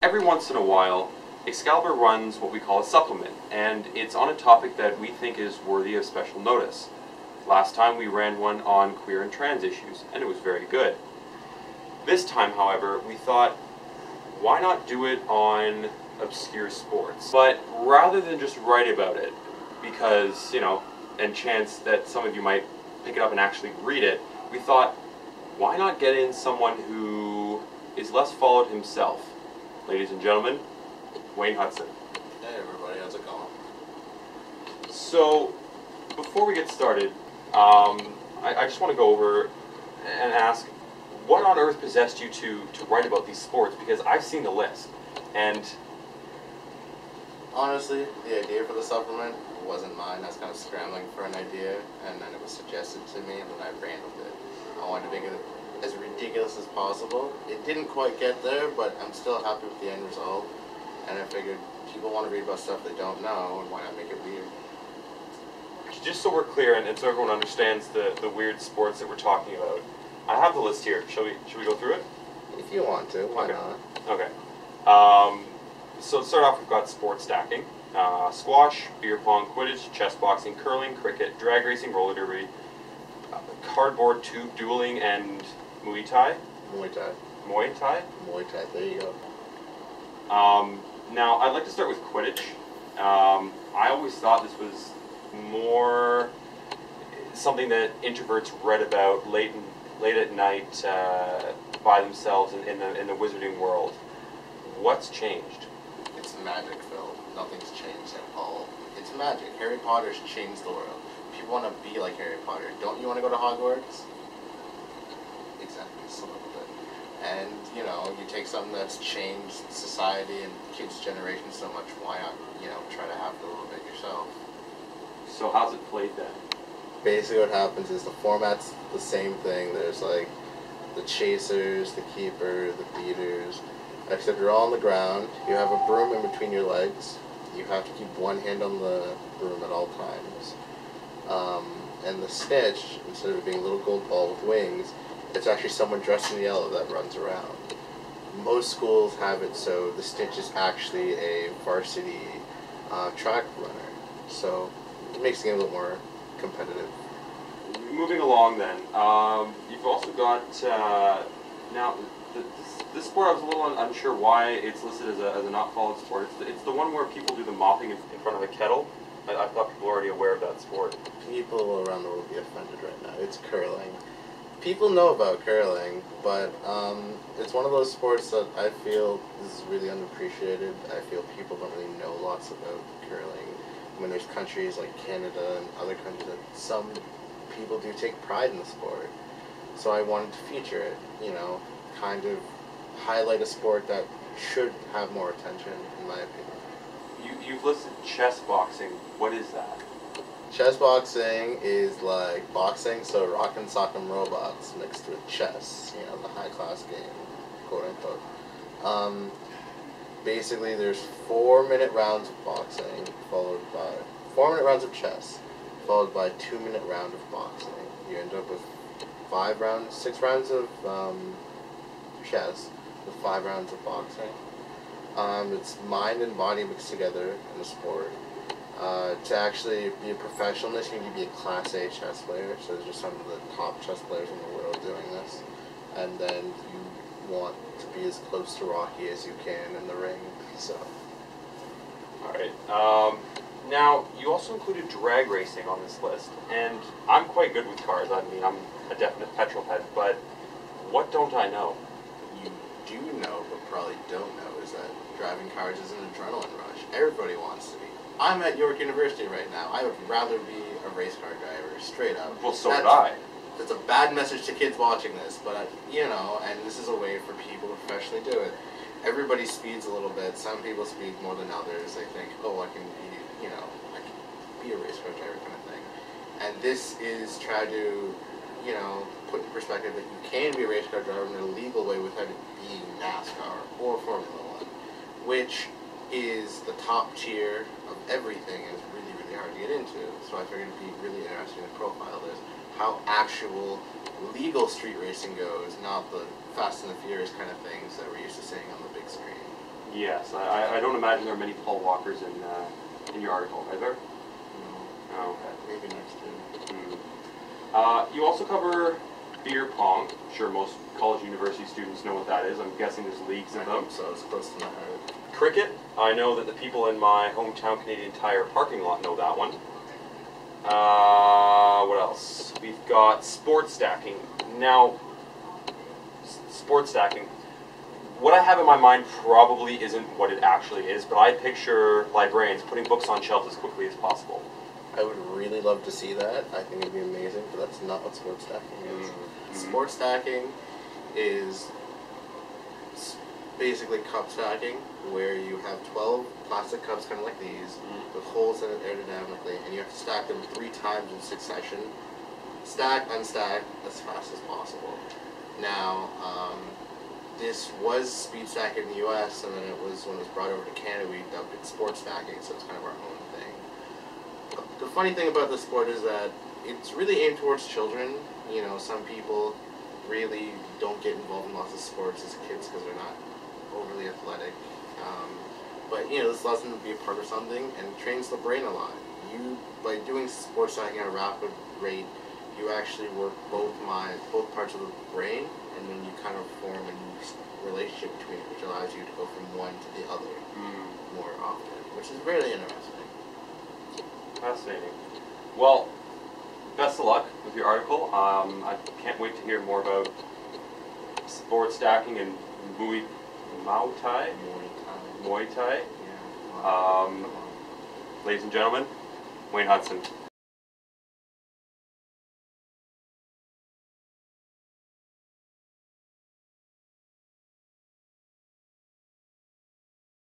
Every once in a while, Excalibur runs what we call a supplement, and it's on a topic that we think is worthy of special notice. Last time we ran one on queer and trans issues, and it was very good. This time, however, we thought, why not do it on obscure sports? But rather than just write about it, because, and chance that some of you might pick it up and actually read it, we thought, why not get in someone who is less followed himself? Ladies and gentlemen, Wayne Hudson. Hey everybody, how's it going? So, before we get started, I just want to go over and ask, what on earth possessed you to write about these sports? Because I've seen the list, and... Honestly, the idea for the supplement wasn't mine. I was kind of scrambling for an idea, and then it was suggested to me, and then I ran with it. I wanted to make it as ridiculous as possible. It didn't quite get there, but I'm still happy with the end result. And I figured people want to read about stuff they don't know, and why not make it weird? Just so we're clear, and so everyone understands the weird sports that we're talking about, I have the list here. Should we go through it? If you want to, why not? Okay. So to start off, we've got sport stacking. Squash, beer pong, Quidditch, chess boxing, curling, cricket, drag racing, roller derby, cardboard tube dueling, and Muay Thai. Muay Thai. Muay Thai? Muay Thai, there you go. Now, I'd like to start with Quidditch. I always thought this was more something that introverts read about late at night by themselves in the wizarding world. What's changed? It's magic, Phil. Nothing's changed at all. It's magic. Harry Potter's changed the world. People want to be like Harry Potter. Don't you want to go to Hogwarts? Exactly, just a little bit. And, you take something that's changed society and kids' generation so much, why not, try to have it a little bit yourself? So how's it played then? Basically what happens is the format's the same thing. There's like the chasers, the keeper, the beaters, except you're all on the ground. You have a broom in between your legs. You have to keep one hand on the broom at all times. And the snitch, instead of being a little gold ball with wings, it's actually someone dressed in yellow that runs around. Most schools have it so the snitch is actually a varsity track runner. So it makes the game a little more competitive. Moving along then, you've also got, now, this sport I was a little unsure why it's listed as a not followed sport. It's the one where people do the mopping in front of a kettle. I thought people were already aware of that sport. People around the world will be offended right now. It's curling. People know about curling, but it's one of those sports that I feel is really unappreciated. I feel people don't really know lots about curling. I mean, there's countries like Canada and other countries that some people do take pride in the sport. So I wanted to feature it, kind of highlight a sport that should have more attention, in my opinion. You've listed chess boxing. What is that? Chess boxing is like boxing, so rock and sock'em robots mixed with chess, the high-class game, quote-unquote. Basically, there's 4-minute rounds of boxing, followed by 4-minute rounds of chess, followed by a 2-minute round of boxing. You end up with 6 rounds of chess, with 5 rounds of boxing. It's mind and body mixed together in a sport. To actually be a professional in this, you need to be a Class A chess player, so there's just some of the top chess players in the world doing this. And then you want to be as close to Rocky as you can in the ring, so. Alright, now, you also included drag racing on this list, and I'm quite good with cars. I mean, I'm a definite petrol head, but what don't I know? You do know, but probably don't know, is that driving cars is an adrenaline rush. Everybody wants to be. I'm at York University right now. I would rather be a race car driver, straight up. Well, so would I. That's a bad message to kids watching this, but, and this is a way for people to professionally do it. Everybody speeds a little bit. Some people speed more than others. They think, oh, I can be a race car driver kind of thing. And this is try to, put in perspective that you can be a race car driver in a legal way without it being NASCAR or Formula One, which is the top tier of everything and it's really, really hard to get into. So I figured it'd be really interesting to profile this, how actual legal street racing goes, not the Fast and the Furious kind of things that we're used to seeing on the big screen. Yes, I don't imagine there are many Paul Walkers in your article, are there? No. Oh, okay. Maybe next year. You also cover beer pong. I'm sure most college university students know what that is. I'm guessing there's leagues of them. So it's close to my heart. Cricket. I know that the people in my hometown Canadian Tire parking lot know that one. What else? We've got sports stacking. Now, sports stacking. What I have in my mind probably isn't what it actually is, but I picture librarians putting books on shelves as quickly as possible. I would really love to see that. I think it'd be amazing, but that's not what sports stacking is. Sports stacking is basically cup stacking, where you have 12 plastic cups kind of like these, with holes in it aerodynamically, and you have to stack them 3 times in succession. Stack, unstack, as fast as possible. Now, this was speed stacking in the US, and then it was, when it was brought over to Canada, we dubbed it sports stacking, so it's kind of our own thing. The funny thing about this sport is that it's really aimed towards children. You know, some people really don't get involved in lots of sports as kids because they're not overly athletic. But you know, this allows them to be a part of something and trains the brain a lot. By doing sports stacking at a rapid rate, you actually work both parts of the brain, and then you kind of form a new relationship between it, which allows you to go from one to the other more often, which is really interesting. Fascinating. Well, best of luck with your article. I can't wait to hear more about sports stacking and Muay Thai. Muay Thai. Muay Thai. Yeah. Ladies and gentlemen, Wayne Hudson.